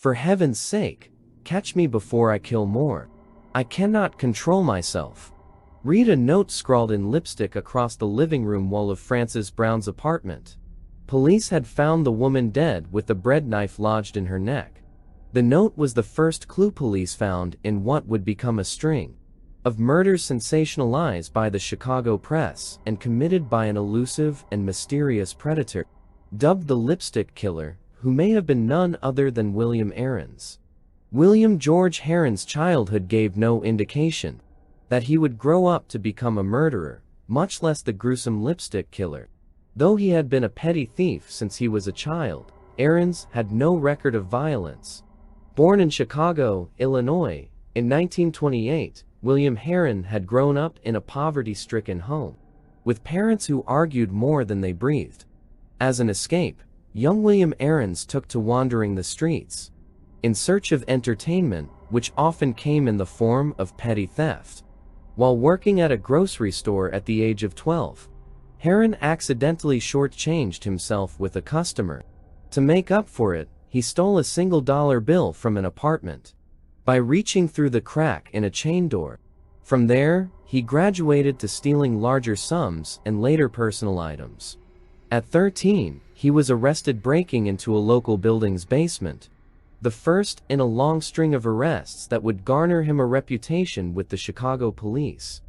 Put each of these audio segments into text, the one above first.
For heaven's sake, catch me before I kill more. I cannot control myself. Read a note scrawled in lipstick across the living room wall of Frances Brown's apartment. Police had found the woman dead with the bread knife lodged in her neck. The note was the first clue police found in what would become a string of murders sensationalized by the Chicago press and committed by an elusive and mysterious predator, dubbed the Lipstick Killer, who may have been none other than William Heirens. William George Heirens' childhood gave no indication that he would grow up to become a murderer, much less the gruesome Lipstick Killer. Though he had been a petty thief since he was a child, Heirens had no record of violence. Born in Chicago, Illinois, in 1928, William Heirens had grown up in a poverty-stricken home, with parents who argued more than they breathed. As an escape, young William Heirens took to wandering the streets, in search of entertainment, which often came in the form of petty theft. While working at a grocery store at the age of 12, Heirens accidentally shortchanged himself with a customer. To make up for it, he stole a single-dollar bill from an apartment by reaching through the crack in a chain door. From there, he graduated to stealing larger sums and later personal items. At 13, he was arrested breaking into a local building's basement, the first in a long string of arrests that would garner him a reputation with the Chicago police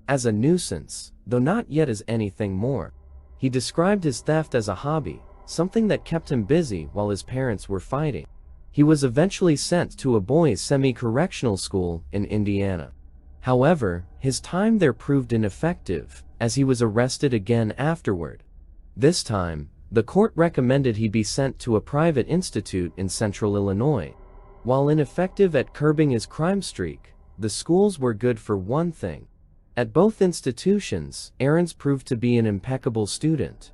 as a nuisance, though not yet as anything more. He described his theft as a hobby, something that kept him busy while his parents were fighting. He was eventually sent to a boys' semi-correctional school in Indiana. However, his time there proved ineffective, as he was arrested again afterward. This time, the court recommended he be sent to a private institute in central Illinois. While ineffective at curbing his crime streak, the schools were good for one thing. At both institutions, Heirens proved to be an impeccable student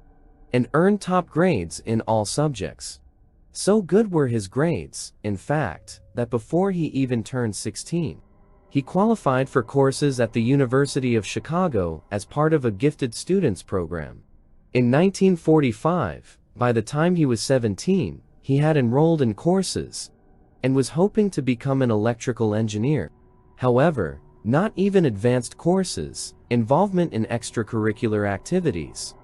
and earned top grades in all subjects. So good were his grades, in fact, that before he even turned 16, he qualified for courses at the University of Chicago as part of a gifted students program. In 1945, by the time he was 17, he had enrolled in courses and was hoping to become an electrical engineer. However, not even advanced courses, involvement in extracurricular activities,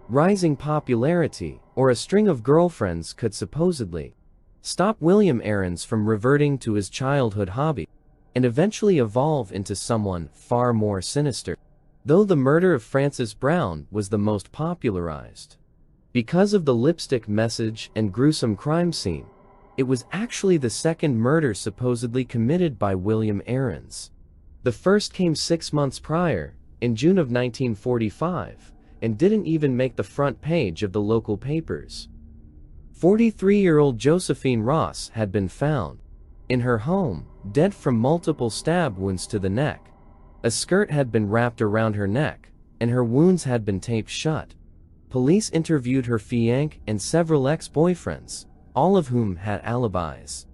rising popularity, or a string of girlfriends could supposedly stop William Heirens from reverting to his childhood hobby and eventually evolve into someone far more sinister. Though the murder of Frances Brown was the most popularized because of the lipstick message and gruesome crime scene, it was actually the second murder supposedly committed by William Heirens. The first came 6 months prior, in June of 1945, and didn't even make the front page of the local papers. 43-year-old Josephine Ross had been found in her home, dead from multiple stab wounds to the neck. A skirt had been wrapped around her neck, and her wounds had been taped shut. Police interviewed her fiancé and several ex-boyfriends, all of whom had alibis.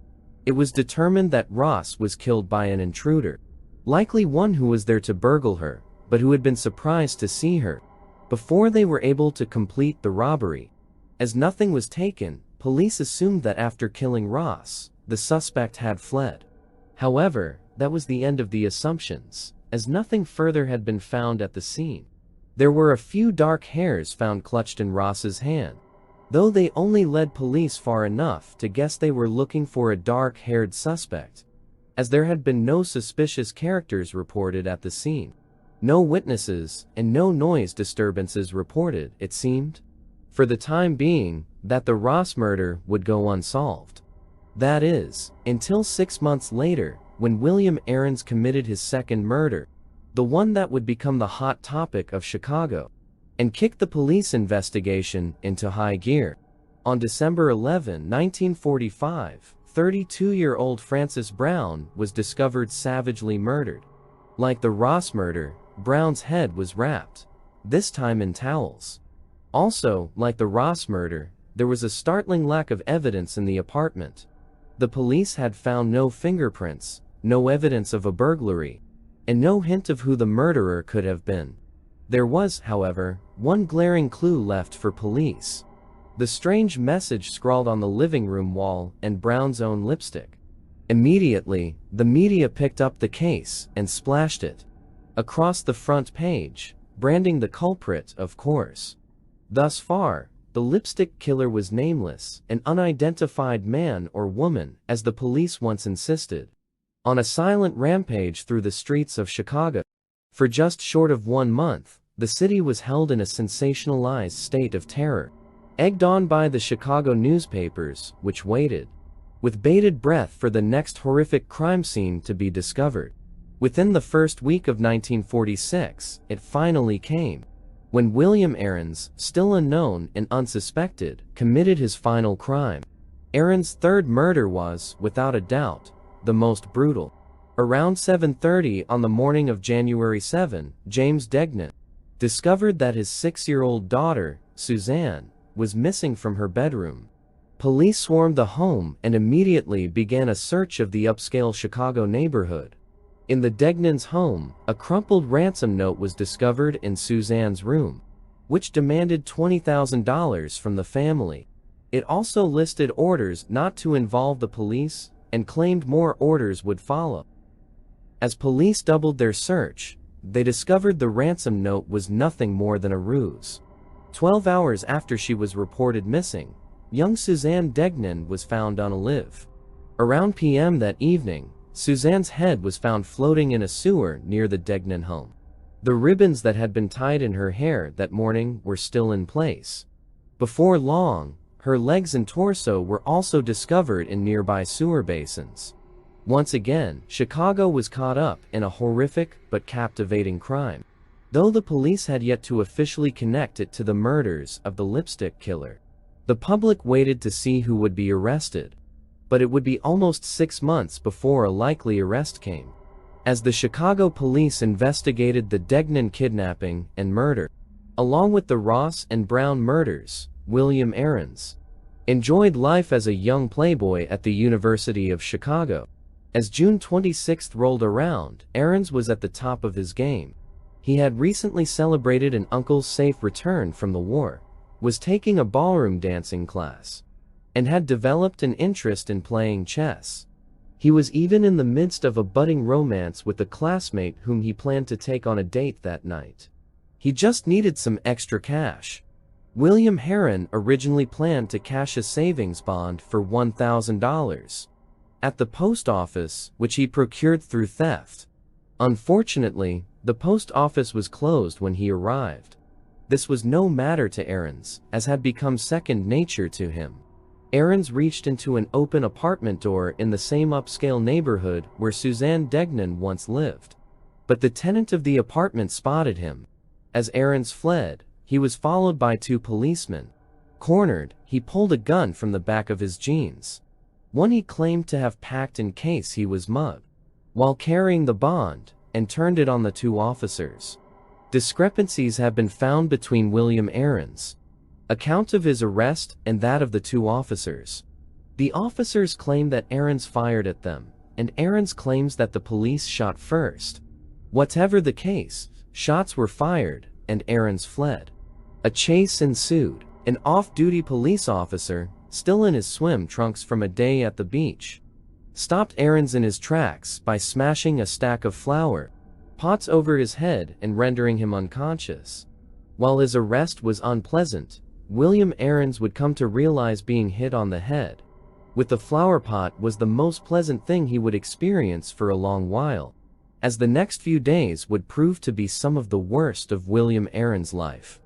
It was determined that Ross was killed by an intruder, likely one who was there to burgle her, but who had been surprised to see her before they were able to complete the robbery. As nothing was taken, police assumed that after killing Ross, the suspect had fled. However, that was the end of the assumptions, as nothing further had been found at the scene. There were a few dark hairs found clutched in Ross's hand, though they only led police far enough to guess they were looking for a dark-haired suspect, as there had been no suspicious characters reported at the scene. No witnesses, and no noise disturbances reported, it seemed, for the time being, that the Ross murder would go unsolved. That is, until 6 months later, when William Heirens committed his second murder, the one that would become the hot topic of Chicago, and kicked the police investigation into high gear. On December 11, 1945, 32-year-old Frances Brown was discovered savagely murdered. Like the Ross murder, Brown's head was wrapped, this time in towels. Also, like the Ross murder, there was a startling lack of evidence in the apartment. The police had found no fingerprints, no evidence of a burglary, and no hint of who the murderer could have been. There was, however, one glaring clue left for police. The strange message scrawled on the living room wall and Brown's own lipstick. Immediately, the media picked up the case and splashed it across the front page, branding the culprit, of course. Thus far, the lipstick killer was nameless, an unidentified man or woman, as the police once insisted, on a silent rampage through the streets of Chicago. For just short of 1 month, the city was held in a sensationalized state of terror, egged on by the Chicago newspapers, which waited with bated breath for the next horrific crime scene to be discovered. Within the first week of 1946, it finally came, when William Heirens, still unknown and unsuspected, committed his final crime. Heirens' third murder was, without a doubt, the most brutal. Around 7:30 on the morning of January 7, James Degnan discovered that his 6-year-old daughter, Suzanne, was missing from her bedroom. Police swarmed the home and immediately began a search of the upscale Chicago neighborhood. In the Degnans' home, a crumpled ransom note was discovered in Suzanne's room, which demanded $20,000 from the family. It also listed orders not to involve the police and claimed more orders would follow. As police doubled their search, they discovered the ransom note was nothing more than a ruse. 12 hours after she was reported missing, young Suzanne Degnan was found unalive. Around p.m. that evening, Suzanne's head was found floating in a sewer near the Degnan home. The ribbons that had been tied in her hair that morning were still in place. Before long, her legs and torso were also discovered in nearby sewer basins. Once again, Chicago was caught up in a horrific but captivating crime, though the police had yet to officially connect it to the murders of the lipstick killer. The public waited to see who would be arrested, but it would be almost 6 months before a likely arrest came, as the Chicago police investigated the Degnan kidnapping and murder. Along with the Ross and Brown murders, William Heirens enjoyed life as a young playboy at the University of Chicago. As June 26 rolled around, Heirens was at the top of his game. He had recently celebrated an uncle's safe return from the war, was taking a ballroom dancing class, and had developed an interest in playing chess. He was even in the midst of a budding romance with a classmate whom he planned to take on a date that night. He just needed some extra cash. William Heirens originally planned to cash a savings bond for $1,000 at the post office, which he procured through theft. Unfortunately, the post office was closed when he arrived. This was no matter to Heirens, as had become second nature to him. Heirens reached into an open apartment door in the same upscale neighborhood where Suzanne Degnan once lived. But the tenant of the apartment spotted him. As Heirens fled, he was followed by 2 policemen. Cornered, he pulled a gun from the back of his jeans, one he claimed to have packed in case he was mugged, while carrying the bond, and turned it on the 2 officers. Discrepancies have been found between William Heirens' account of his arrest and that of the 2 officers. The officers claim that Heirens fired at them, and Heirens claims that the police shot first. Whatever the case, shots were fired, and Heirens fled. A chase ensued. An off-duty police officer, still in his swim trunks from a day at the beach, stopped Heirens in his tracks by smashing a stack of flower pots over his head and rendering him unconscious. While his arrest was unpleasant, William Heirens would come to realize being hit on the head with the flower pot was the most pleasant thing he would experience for a long while, as the next few days would prove to be some of the worst of William Heirens' life.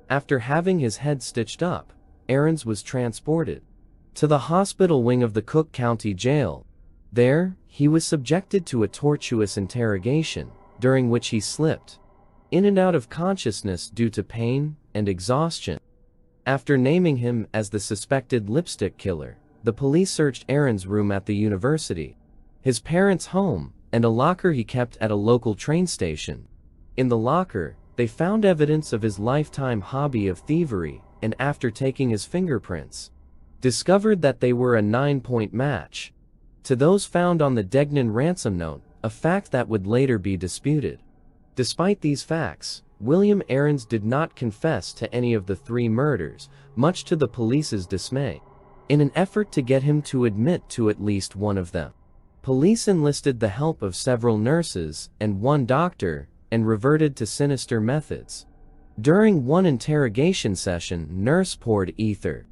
After having his head stitched up, Heirens was transported to the hospital wing of the Cook County Jail. There, he was subjected to a tortuous interrogation, during which he slipped in and out of consciousness due to pain and exhaustion. After naming him as the suspected lipstick killer, the police searched Heirens' room at the university, his parents' home, and a locker he kept at a local train station. In the locker, they found evidence of his lifetime hobby of thievery, and after taking his fingerprints, discovered that they were a 9-point match to those found on the Degnan ransom note, a fact that would later be disputed. Despite these facts, William Heirens did not confess to any of the 3 murders, much to the police's dismay. In an effort to get him to admit to at least one of them, police enlisted the help of several nurses and 1 doctor, and reverted to sinister methods. During one interrogation session, nurse poured ether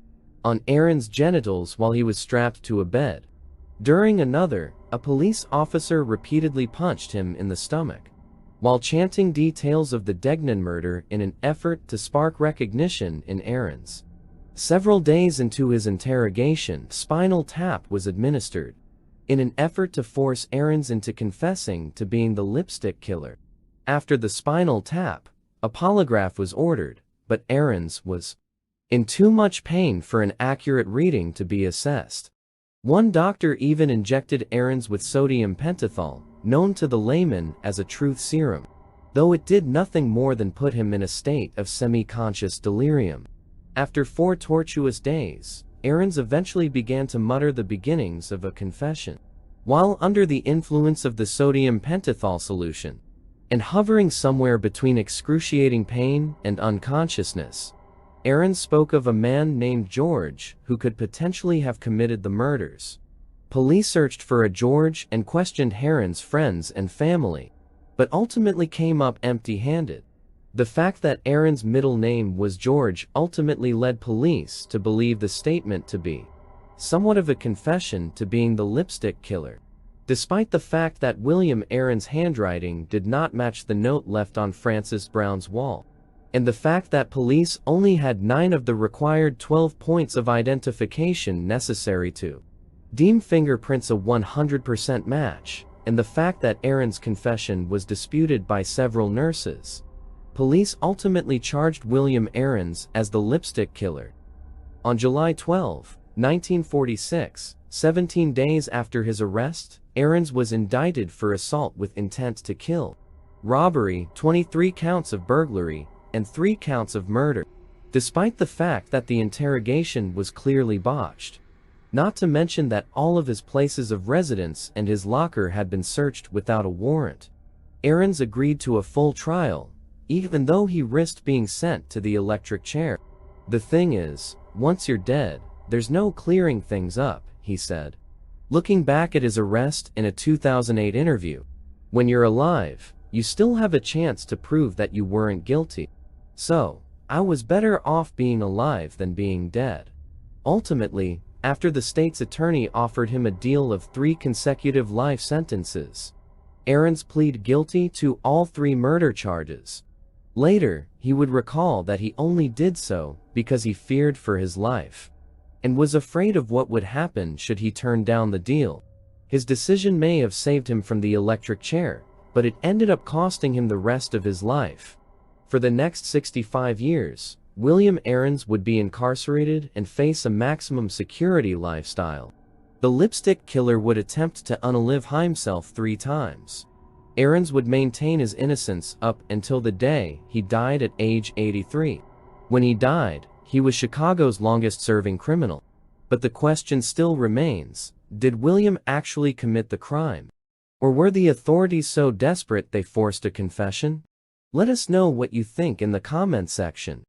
on Heirens' genitals while he was strapped to a bed. During another, a police officer repeatedly punched him in the stomach, while chanting details of the Degnan murder in an effort to spark recognition in Heirens. Several days into his interrogation, spinal tap was administered, in an effort to force Heirens into confessing to being the lipstick killer. After the spinal tap, a polygraph was ordered, but Heirens was in too much pain for an accurate reading to be assessed. One doctor even injected Heirens with sodium pentothal, known to the layman as a truth serum, though it did nothing more than put him in a state of semi-conscious delirium. After 4 tortuous days, Heirens eventually began to mutter the beginnings of a confession. While under the influence of the sodium pentothal solution, and hovering somewhere between excruciating pain and unconsciousness, Heirens spoke of a man named George who could potentially have committed the murders. Police searched for a George and questioned Heirens' friends and family, but ultimately came up empty-handed. The fact that Heirens' middle name was George ultimately led police to believe the statement to be somewhat of a confession to being the lipstick killer, despite the fact that William Heirens' handwriting did not match the note left on Frances Brown's wall, and the fact that police only had 9 of the required 12 points of identification necessary to deem fingerprints a 100% match, and the fact that Heirens' confession was disputed by several nurses. Police ultimately charged William Heirens as the lipstick killer. On July 12, 1946, 17 days after his arrest, Heirens was indicted for assault with intent to kill, robbery, 23 counts of burglary, and 3 counts of murder, despite the fact that the interrogation was clearly botched. Not to mention that all of his places of residence and his locker had been searched without a warrant. Heirens agreed to a full trial, even though he risked being sent to the electric chair. "The thing is, once you're dead, there's no clearing things up," he said, looking back at his arrest in a 2008 interview. "When you're alive, you still have a chance to prove that you weren't guilty. So, I was better off being alive than being dead." Ultimately, after the state's attorney offered him a deal of 3 consecutive life sentences, Heirens pleaded guilty to all 3 murder charges. Later, he would recall that he only did so because he feared for his life, and was afraid of what would happen should he turn down the deal. His decision may have saved him from the electric chair, but it ended up costing him the rest of his life. For the next 65 years, William Heirens would be incarcerated and face a maximum security lifestyle. The lipstick killer would attempt to unalive himself 3 times. Heirens would maintain his innocence up until the day he died at age 83. When he died, he was Chicago's longest-serving criminal. But the question still remains, did William actually commit the crime? Or were the authorities so desperate they forced a confession? Let us know what you think in the comment section.